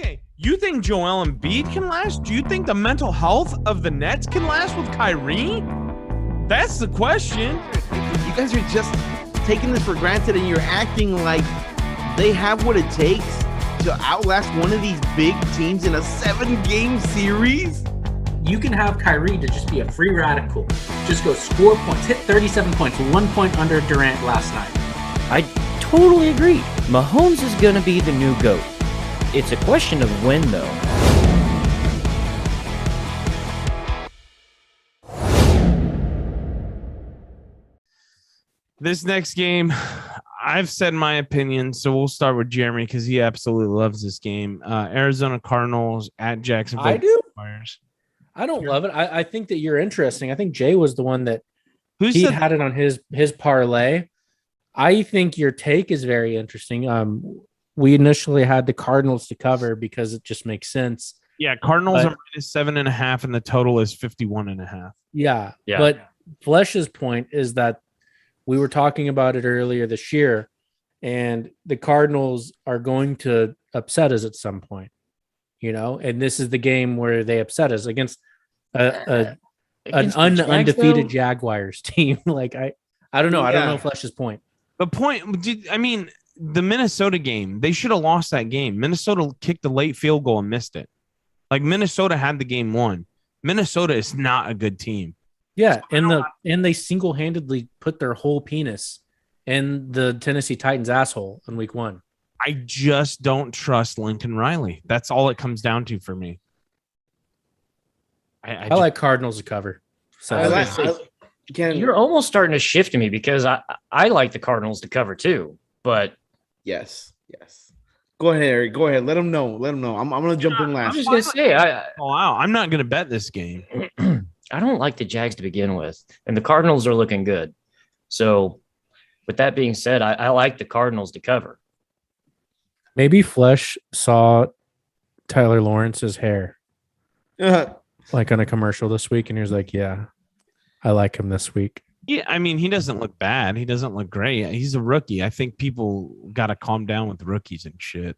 Okay, you think Joel Embiid can last? Do you think the mental health of the Nets can last with Kyrie? That's the question. You guys are just taking this for granted, and you're acting like they have what it takes to outlast one of these big teams in a 7-game series. You can have Kyrie to just be a free radical. Just go score points, hit 37 points, 1 point under Durant last night. I totally agree. Mahomes is going to be the new GOAT. It's a question of when, though. This next game, I've said my opinion, so we'll start with Jeremy because he absolutely loves this game. Arizona Cardinals at Jacksonville. I do. Jaguars. I don't love it. I think that you're interesting. I think Jay was the one that He had it on his parlay. I think your take is very interesting. We initially had the Cardinals to cover because it just makes sense. Yeah, Cardinals are -7.5, and the total is 51.5. Yeah. But Flesh's point is that we were talking about it earlier this year, and the Cardinals are going to upset us at some point, and this is the game where they upset us against an undefeated Jaguars team. Like, I don't know. I don't know Flesh's point. The Minnesota game, they should have lost that game. Minnesota kicked the late field goal and missed it. Like, Minnesota had the game won. Minnesota is not a good team. Yeah, and they single-handedly put their whole penis in the Tennessee Titans asshole in week 1. I just don't trust Lincoln Riley. That's all it comes down to for me. I like Cardinals to cover. So you're almost starting to shift to me because I like the Cardinals to cover too. But yes. Go ahead, Eric. Go ahead. Let them know. I'm going to jump in last. I'm just going to say, I'm not going to bet this game. I don't like the Jags to begin with, and the Cardinals are looking good. So with that being said, I like the Cardinals to cover. Maybe Flesh saw Tyler Lawrence's hair like on a commercial this week, and he was like, yeah, I like him this week. Yeah, he doesn't look bad. He doesn't look great. He's a rookie. I think people got to calm down with rookies and shit.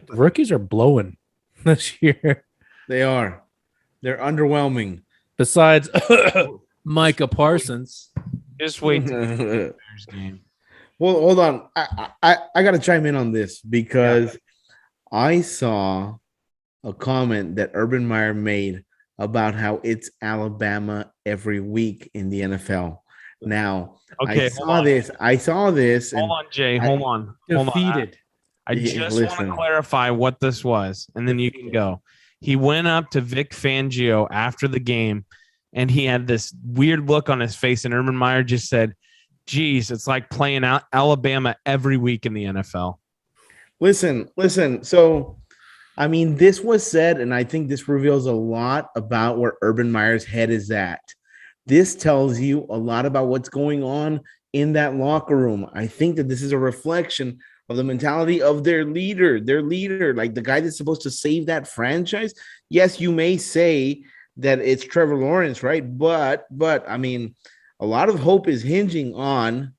Rookies are blowing this year. They are. They're underwhelming. Besides Micah Parsons. Just wait till the game. Well, hold on. I got to chime in on this because I saw a comment that Urban Meyer made about how it's Alabama every week in the NFL. Now, okay, I saw this. Hold on, Jay. Hold on. Defeated. I just want to clarify what this was, and then you can go. He went up to Vic Fangio after the game, and he had this weird look on his face, and Urban Meyer just said, geez, it's like playing out Alabama every week in the NFL. Listen. So, this was said, and I think this reveals a lot about where Urban Meyer's head is at. This tells you a lot about what's going on in that locker room. I think that this is a reflection of the mentality of their leader, like the guy that's supposed to save that franchise. Yes, you may say that it's Trevor Lawrence, right? But a lot of hope is hinging on,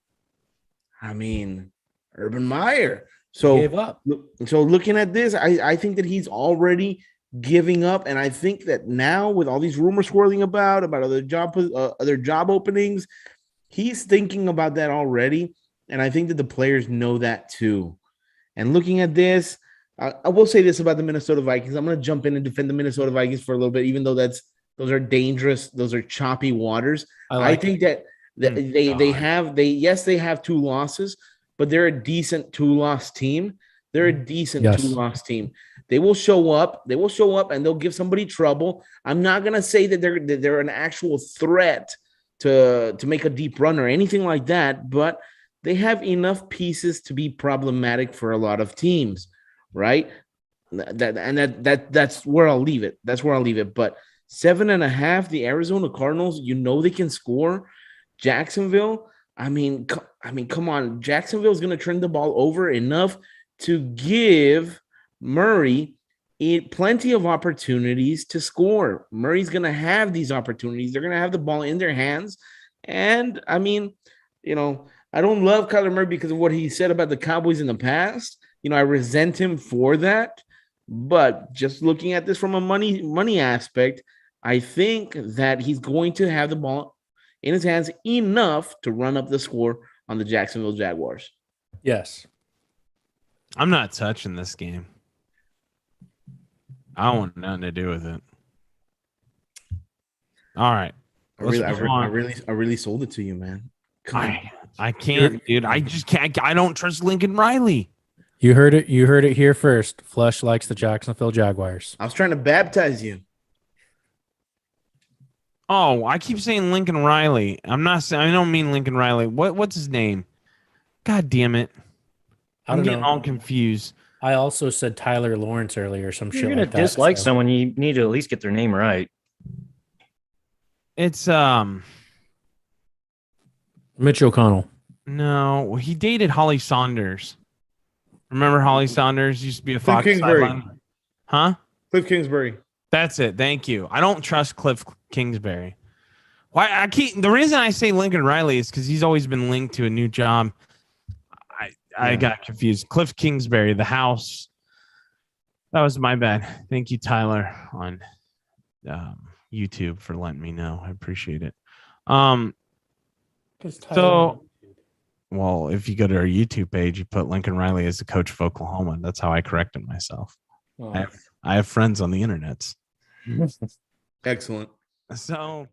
Urban Meyer. So gave up. So looking at this, I think that he's already giving up, and I think that now with all these rumors swirling about other job openings, he's thinking about that already, and I think that the players know that too. And looking at this, I will say this about the Minnesota Vikings. I'm going to jump in and defend the Minnesota Vikings for a little bit, even though those are dangerous, those are choppy waters. I think that they have 2 losses, but they're a decent 2-loss team. They're a decent 2-loss team. They will show up. And they'll give somebody trouble. I'm not gonna say that they're an actual threat to make a deep run or anything like that, but they have enough pieces to be problematic for a lot of teams, right? That's where I'll leave it. But 7.5, the Arizona Cardinals, they can score. Jacksonville, come on. Jacksonville's going to turn the ball over enough to give Murray plenty of opportunities to score. Murray's going to have these opportunities. They're going to have the ball in their hands. And, I don't love Kyler Murray because of what he said about the Cowboys in the past. I resent him for that. But just looking at this from a money aspect, I think that he's going to have the ball in his hands enough to run up the score on the Jacksonville Jaguars. Yes. I'm not touching this game. I don't want nothing to do with it. All right. I really sold it to you, man. I can't, dude. I just can't. I don't trust Lincoln Riley. You heard it. You heard it here first. Flesh likes the Jacksonville Jaguars. I was trying to baptize you. Oh, I keep saying Lincoln Riley. I don't mean Lincoln Riley. What's his name? God damn it. I'm getting all confused. I also said Tyler Lawrence earlier. Some shit. You're gonna dislike someone. You need to at least get their name right. It's Mitch O'Connell. No, he dated Holly Saunders. Remember Holly Saunders used to be a Fox sideline? Huh? Cliff Kingsbury. That's it. Thank you. I don't trust Cliff Kingsbury. Why the reason I say Lincoln Riley is because he's always been linked to a new job. I got confused. Cliff Kingsbury, the house. That was my bad. Thank you, Tyler, on YouTube for letting me know. I appreciate it. Well, if you go to our YouTube page, you put Lincoln Riley as the coach of Oklahoma. That's how I corrected myself. Oh. I have friends on the internet. Excellent. So